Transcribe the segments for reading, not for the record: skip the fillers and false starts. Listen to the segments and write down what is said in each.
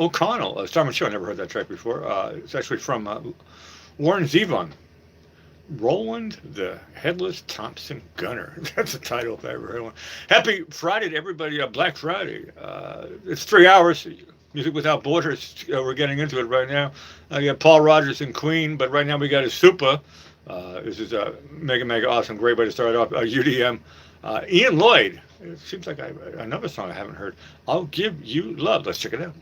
O'Connell, Starman Show. I never heard that track before. It's actually from Warren Zevon. Roland the Headless Thompson Gunner. That's the title if I ever heard one. Happy Friday to everybody. Black Friday. It's 3 hours. Music Without Borders. We're getting into it right now. You got Paul Rogers and Queen, but right now we got a super. This is a mega awesome. Great way to start off. UDM. Ian Lloyd. It seems like another song I haven't heard. I'll Give You Love. Let's check it out.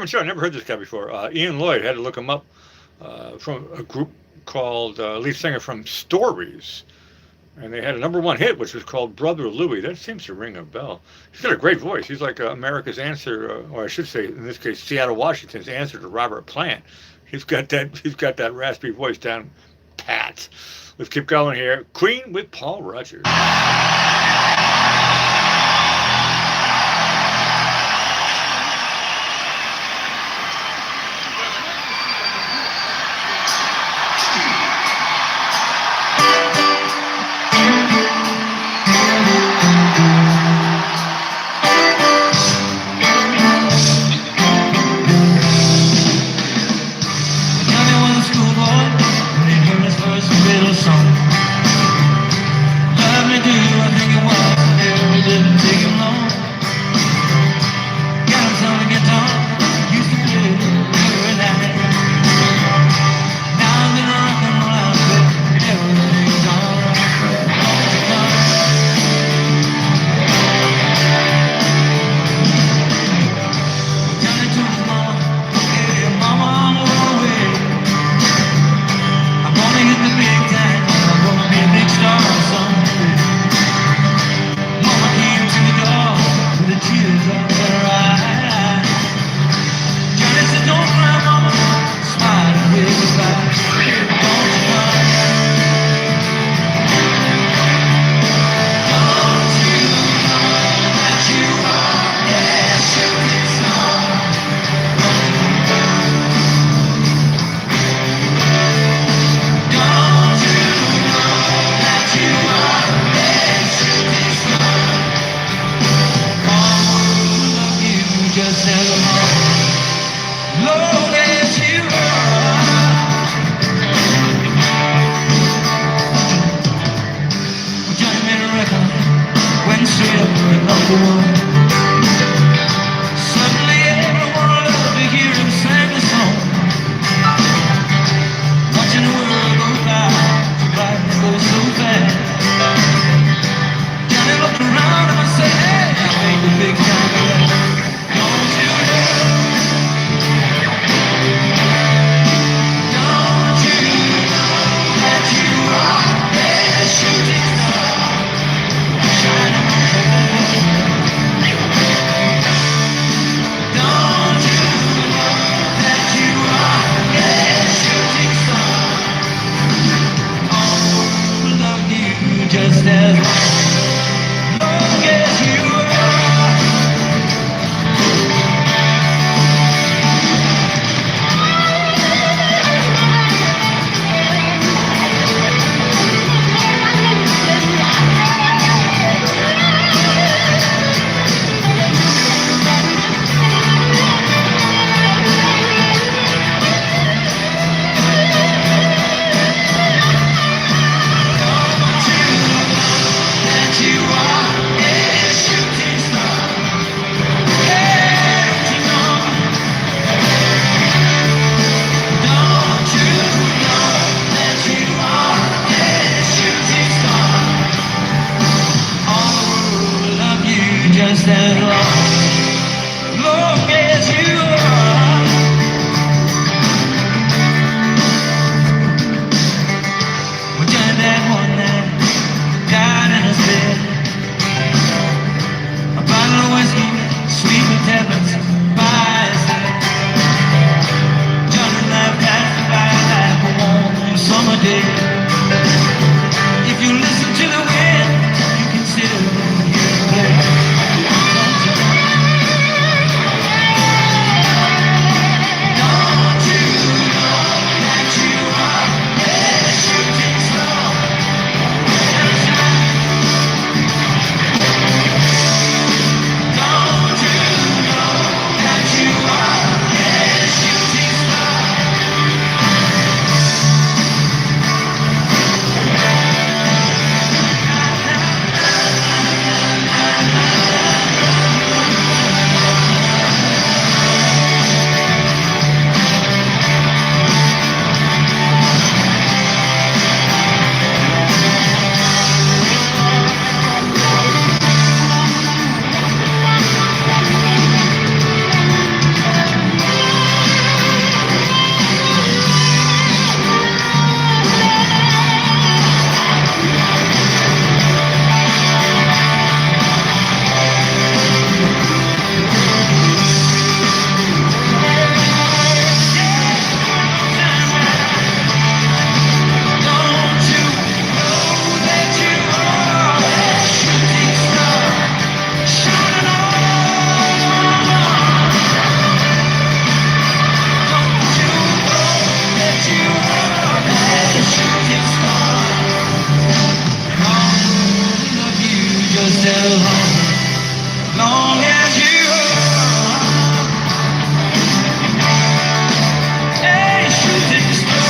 Sure, I never heard this guy before. Ian Lloyd, had to look him up, from a group called lead singer from Stories. And they had a #1 hit, which was called Brother Louie. That seems to ring a bell. He's got a great voice. He's like America's answer, or I should say, in this case, Seattle, Washington's answer to Robert Plant. He's got that raspy voice down pat. Let's keep going here. Queen with Paul Rogers. as long as you are. We done that one night, down in his bed. A bottle of whiskey, sweet with tablets by his head. Johnny life passed by like a warm summer day. If you listen to the wind, you can still hear it play. Don't you know that you are a shooting star? Don't you know that you are a shooting star? Just as long as you are a shooting star.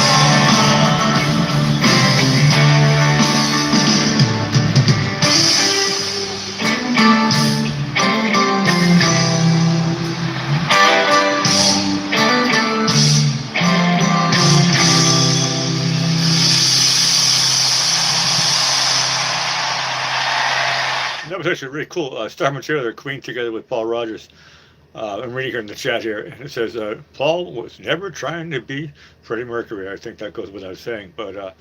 That was actually really cool. Star Material, their Queen, together with Paul Rogers. I'm reading here in the chat here, and it says Paul was never trying to be Freddie Mercury. I think that goes without saying, but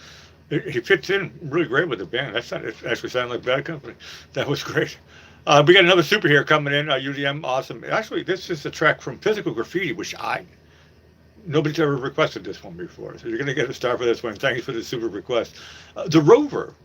he fits in really great with the band. That's not, it actually sounded like Bad Company. That was great. We got another super here coming in. UDM, awesome. Actually, this is a track from Physical Graffiti, which nobody's ever requested this one before, so you're going to get a star for this one. Thanks for the super request. The Rover.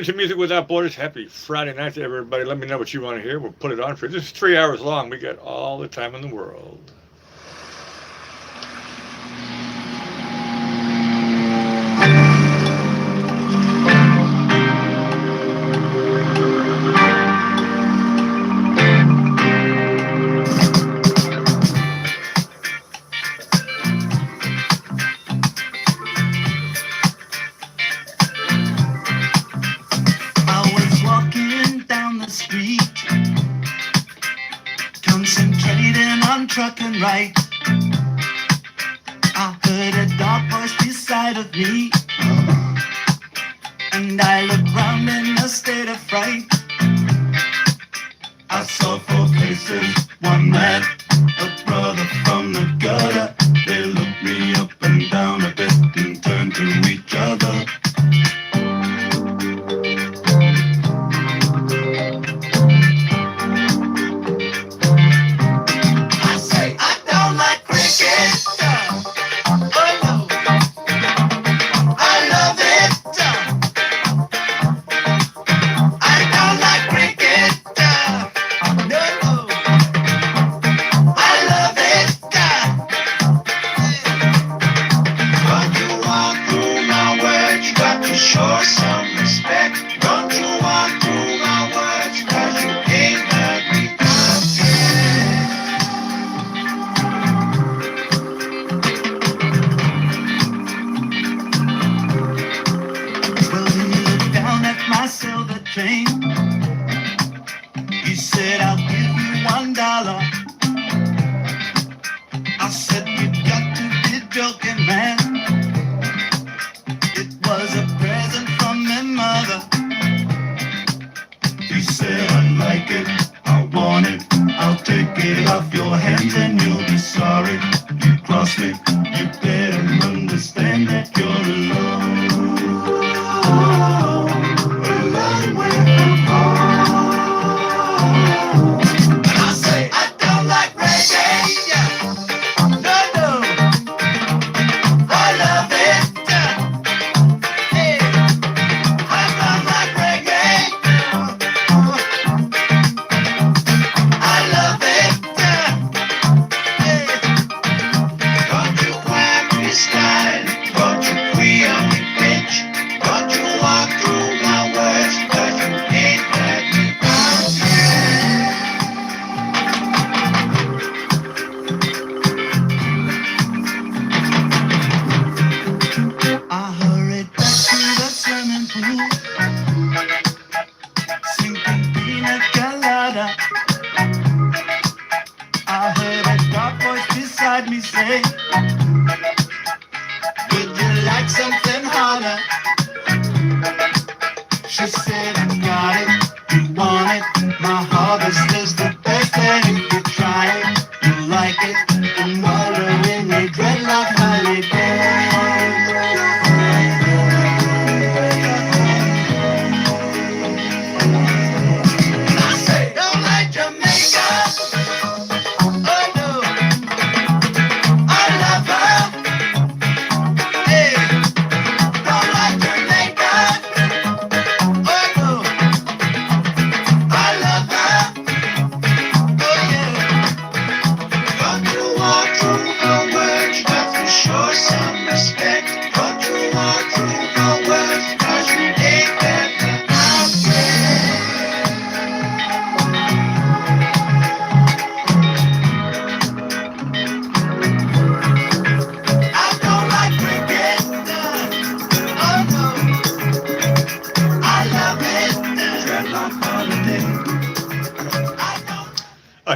listening to Music Without Borders. Happy Friday night to everybody. Let me know what you want to hear. We'll put it on for you. This is 3 hours long. We got all the time in the world. Trucking right, I heard a dark voice beside of me, and I looked round in a state of fright. I saw 4 faces, one man, a brother from the gutter. They looked me up and down a bit and turned to each other.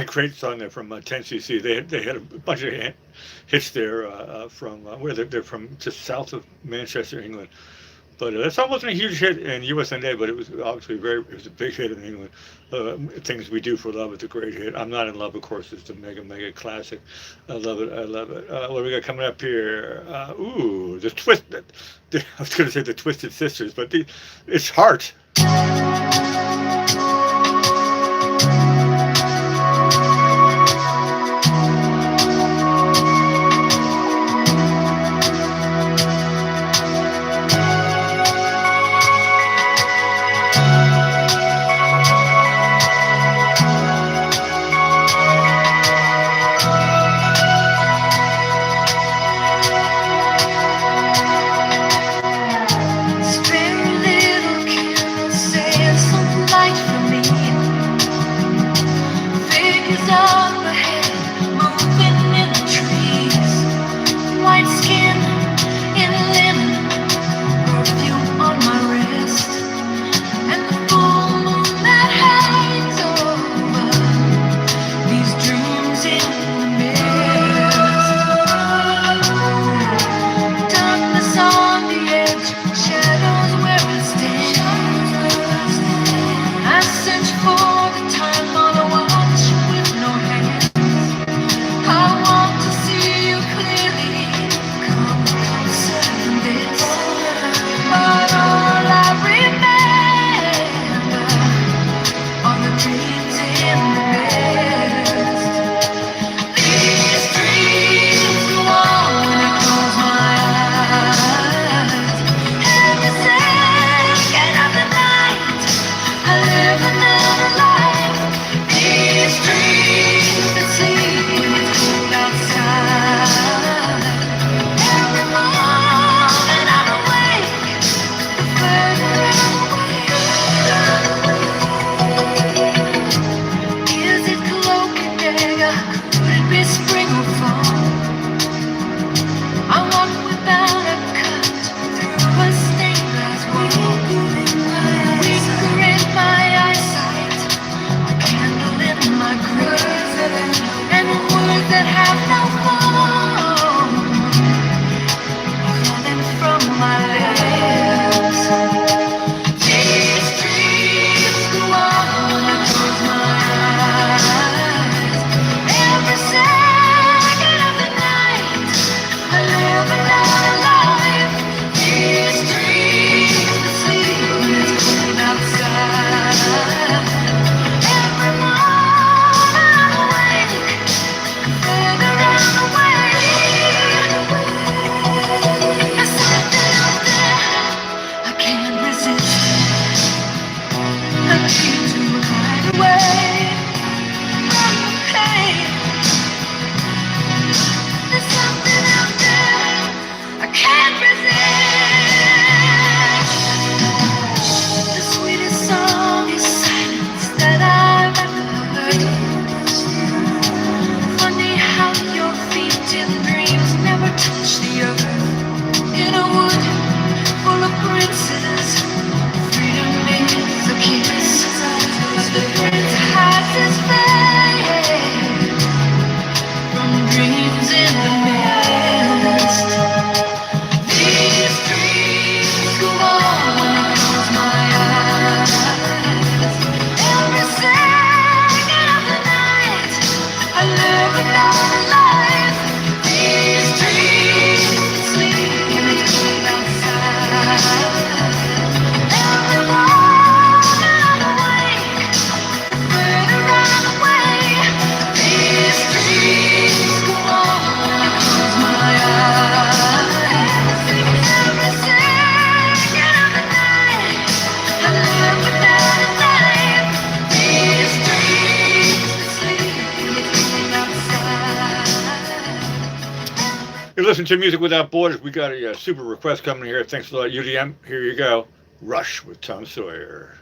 Great song there from 10cc. They had a bunch of hits there from where they're from, just south of Manchester, England. But that song wasn't a huge hit in USA, but it was obviously it was a big hit in England. Things We Do for Love is a great hit. I'm Not in Love, of course, is the mega classic. I love it. What do we got coming up here? The Twisted. I was going to say the Twisted Sisters, but it's Heart. living out a life. These dreams that sleep when it's cold outside. Every morning I'm awake, further away. Is it cloak and dagger? Could it be spring or fall? I walk without a cut through a stained glass wall. Weaker in my eyesight, a candle in my grave, and words that have no form falling from my lips. These dreams go on when I close my eyes. Every second of the night, I live another life. These dreams that sleep when it's cold outside. Every morning I'm awake, further and away. There's something out there I can't resist. I need to hide away from the pain. There's something out there I can't resist. The sweetest song is silence that I've ever heard. Funny how your feet in dreams never touch the earth. In a wood full of princes, freedom is a kiss. The prince hides his face from dreams in the mist. These dreams go on when I close my eyes. Every second of the night, I live another life. These dreams sleep when it's cold outside. Every morning I'm awake, further and away. These dreams go on when I close my eyes. Every second of the night, I live another life. These dreams sleep when it's cold outside. You listen to Music Without Borders. We got a super request coming here. Thanks a lot, UDM. Here you go. Rush with Tom Sawyer.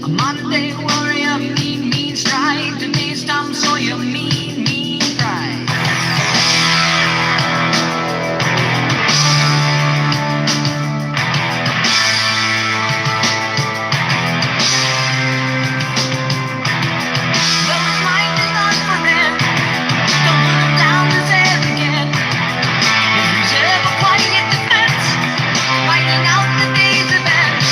A modern day warrior, mean stride. Today's Tom Sawyer, mean pride. Well, his mind is not for rent. Don't put him down his head again. If he's ever quiet defense, fighting out the day's events.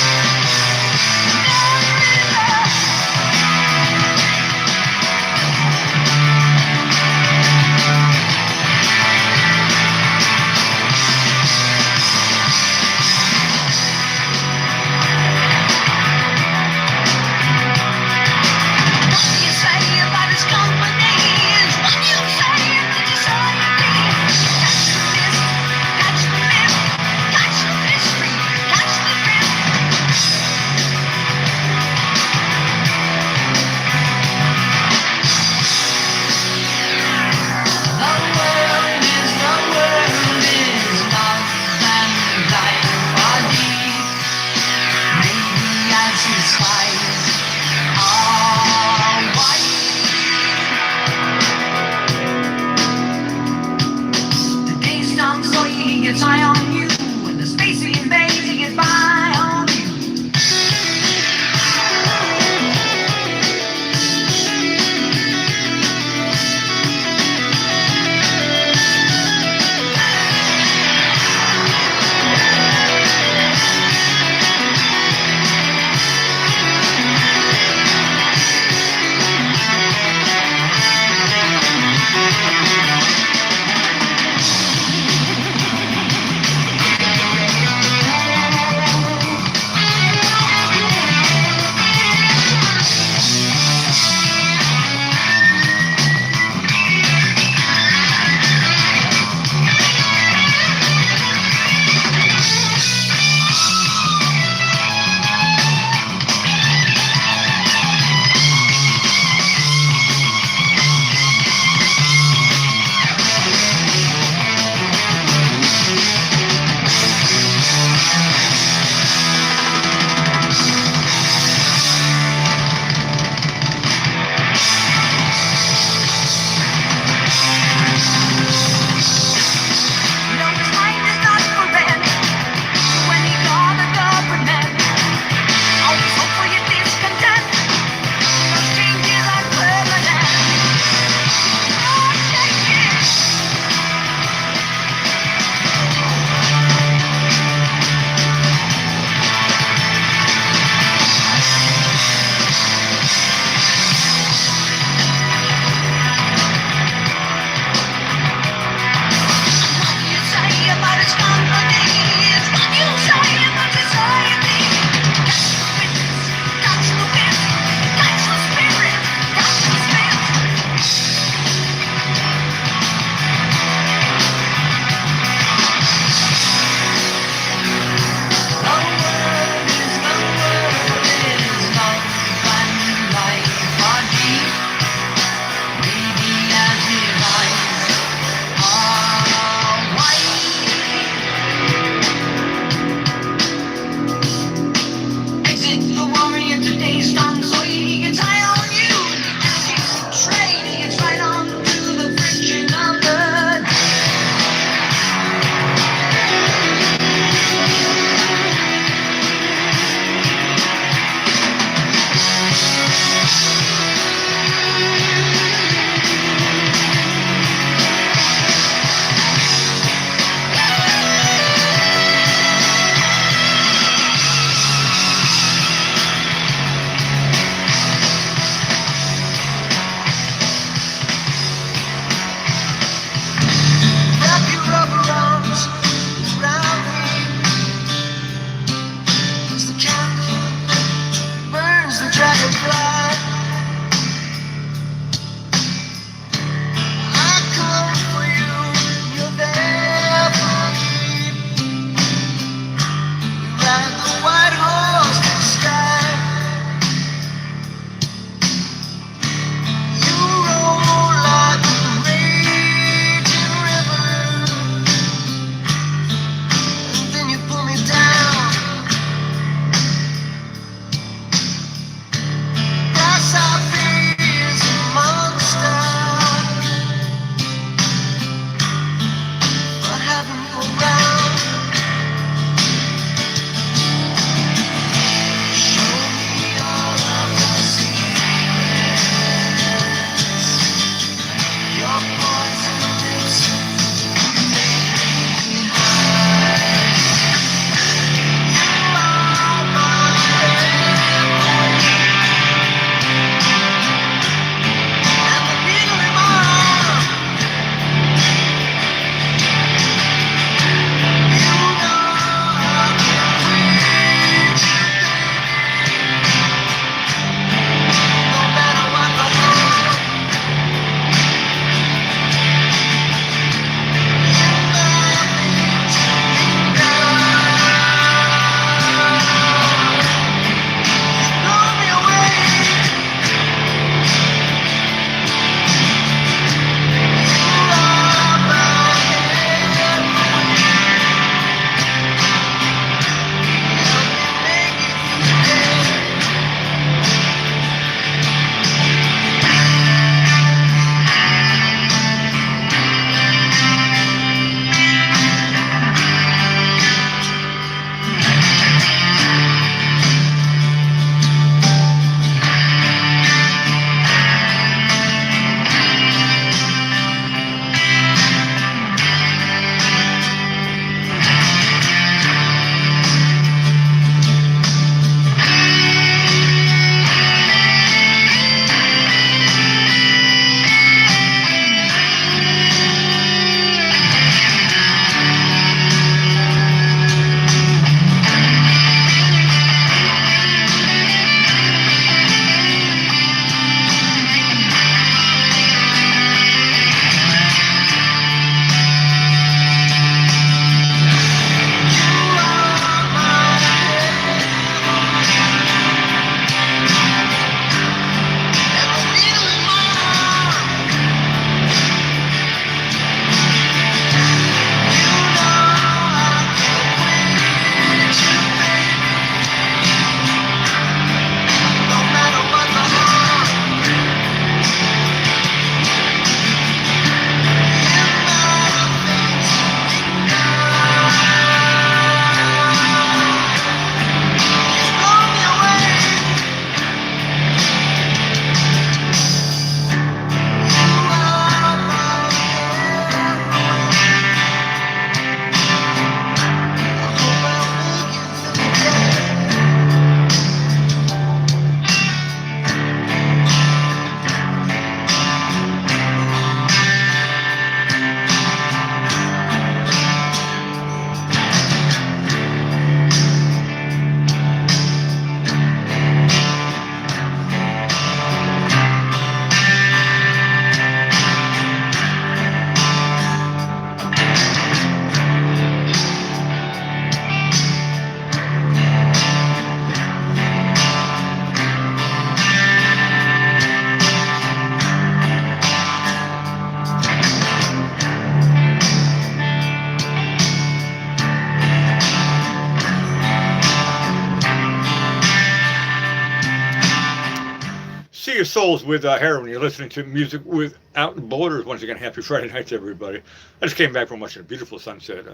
Sea of Souls with Heroin. You're listening to Music Without Borders. Once again, happy Friday night to everybody. I just came back from watching a beautiful sunset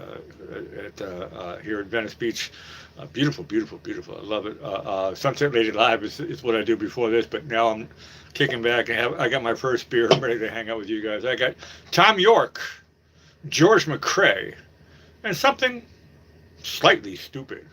here at Venice Beach. Beautiful, beautiful, beautiful. I love it. Sunset Lady Live is what I do before this, but now I'm kicking back and I got my first beer. I'm ready to hang out with you guys. I got Tom York, George McCrae, and something slightly stupid.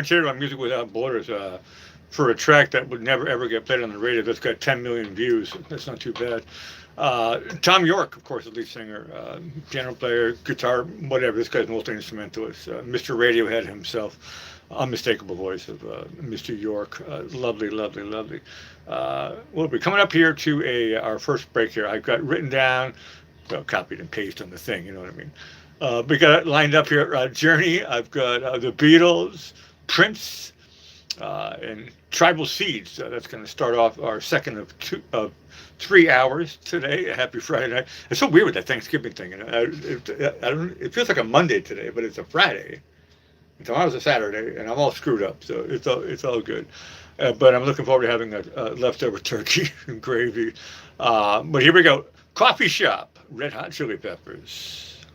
considered on Music Without Borders for a track that would never ever get played on the radio. That's got 10 million views. That's not too bad. Tom York, of course, the lead singer, piano player, guitar, whatever. This guy's multi-instrumentalist. Mr. Radiohead himself. Unmistakable voice of Mr. York. Lovely, lovely, lovely. We'll be coming up here to our first break here. I've got written down, well, copied and pasted on the thing, you know what I mean? We got it lined up here. Journey. I've got the Beatles, Prince, and Tribal Seeds. That's going to start off our second of 3 hours today. Happy Friday night. It's so weird with that Thanksgiving thing. You know? It feels like a Monday today, but it's a Friday. And tomorrow's a Saturday, and I'm all screwed up, so it's all good. But I'm looking forward to having a leftover turkey and gravy. But here we go. Coffee Shop, Red Hot Chili Peppers.